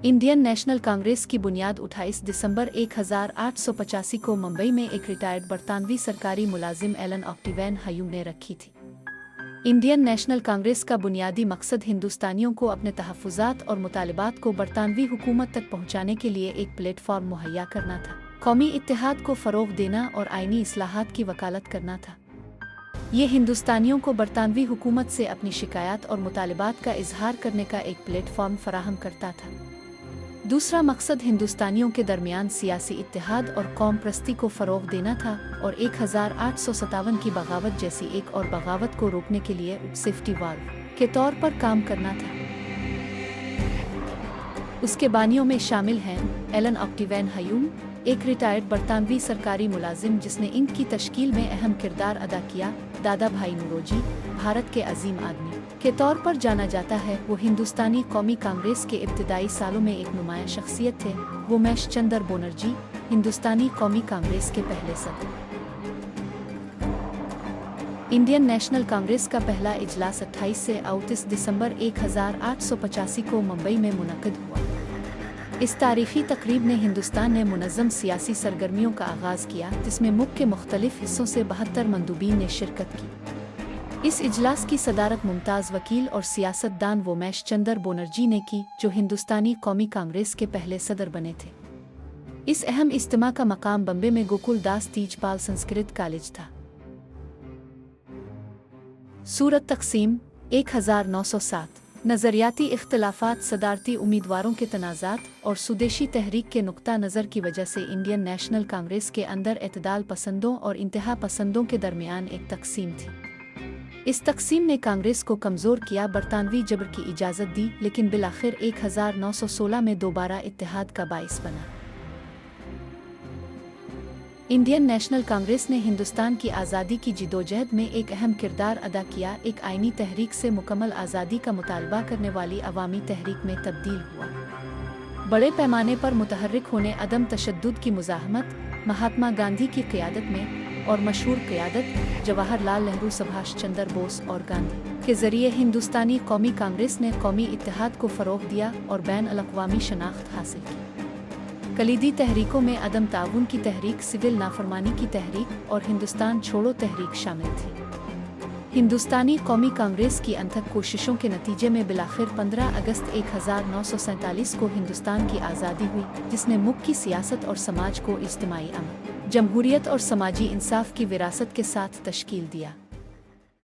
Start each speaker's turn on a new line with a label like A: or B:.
A: Indian national Congress की बुनियाद 28 दिसंबर 1885 को मुंबई में एक रिटायर्ड बरतानवी सरकारी मुलाजिम एलन ऑक्टिवेन हयूम ने रखी थी। इंडियन नेशनल कांग्रेस का बुनियादी मकसद हिंदुस्तानियों को अपने तहफ़्फ़ुज़ात और मुतालिबात को बरतानवी हुकूमत तक पहुँचाने के लिए एक प्लेटफॉर्म मुहैया करना था, कौमी इत्तेहाद को फ़रोग़ देना और आइनी इस्लाहात की वकालत करना था। ये हिंदुस्तानियों को बरतानवी हुकूमत से अपनी शिकायत और मुतालिबात का इजहार करने का एक प्लेटफॉर्म फराहम करता था। दूसरा मकसद हिंदुस्तानियों के दरमियान सियासी इत्तेहाद और कौम परस्ती को फ़रोग़ देना था और 1857 की बगावत जैसी एक और बगावत को रोकने के लिए सेफ्टी वाल्व के तौर पर काम करना था। उसके बानियों में शामिल हैं एलन ऑक्टिवेन हयूम, एक रिटायर्ड बरतानवी सरकारी मुलाजिम जिसने इंक की तश्कील में अहम किरदार अदा किया। दादा भाई नौरोजी, भारत के अजीम आदमी के तौर पर जाना जाता है। वो हिंदुस्तानी कौमी कांग्रेस के इब्तिदाई सालों में एक नुमाया शख्सियत थे। वोमेश चंद्र बनर्जी, हिंदुस्तानी कौमी कांग्रेस के पहले सदर। इंडियन नेशनल कांग्रेस का पहला इजलास 28 से 29 दिसंबर 1885 को मुंबई में मुनक़िद हुआ। इस तारीख़ी तकरीब ने हिंदुस्तान में मुनज़्ज़म सियासी सरगर्मियों का आगाज़ किया, जिसमें मुल्क के मुख्तलिफ हिस्सों से 72 मंदूबीन ने शिरकत की। इस इजलास की सदारत मुमताज़ वकील और सियासतदान वोमेश चंद्र बनर्जी ने की, जो हिंदुस्तानी कौमी कांग्रेस के पहले सदर बने थे। इस अहम इज्तिमा का मकाम बम्बे में गोकुल दास तीजपाल संस्कृत कॉलेज था। सूरत तक़सीम 1907 नज़रियाती इख्तिलाफ़ात, सदारती उम्मीदवारों के तनाज़ात और सुदेशी तहरीक के नुक्ता नज़र की वजह से इंडियन नेशनल कांग्रेस के अंदर एतदाल पसंदों और इंतहा पसंदों के दरमियान एक तक़सीम थी। इस तक़सीम ने कांग्रेस को कमज़ोर किया, बरतानवी जबर की इजाज़त दी, लेकिन बिलाखिर 1916 में दोबारा इत्तेहाद का बाइस बना। इंडियन नेशनल कांग्रेस ने हिंदुस्तान की आज़ादी की जिदोजहद में एक अहम किरदार अदा किया। एक आइनी तहरीक से मुकम्मल आज़ादी का मुतालबा करने वाली अवामी तहरीक में तब्दील हुआ। बड़े पैमाने पर मुतहर्रिक होने, अदम तशद्दुद की मुज़ाहमत, महात्मा गांधी की क़ियादत में और मशहूर क़ियादत जवाहरलाल नेहरू, सुभाष चंद्र बोस और गांधी के ज़रिए हिंदुस्तानी कौमी कांग्रेस ने कौमी इत्तेहाद को फ़रोग़ दिया और बैन-अल-अक़वामी शनाख्त हासिल की। कलीदी तहरीकों में अदम ताउन की तहरीक, सिविल नाफरमानी की तहरीक और हिंदुस्तान छोड़ो तहरीक शामिल थी। हिंदुस्तानी कौमी कांग्रेस की अनथक कोशिशों के नतीजे में बिलाखिर 15 अगस्त 1947 को हिंदुस्तान की आज़ादी हुई, जिसने मुल्क की सियासत और समाज को इज्तिमाई अमन, जमहूरियत और समाजी इंसाफ की विरासत के साथ तश्कील दिया।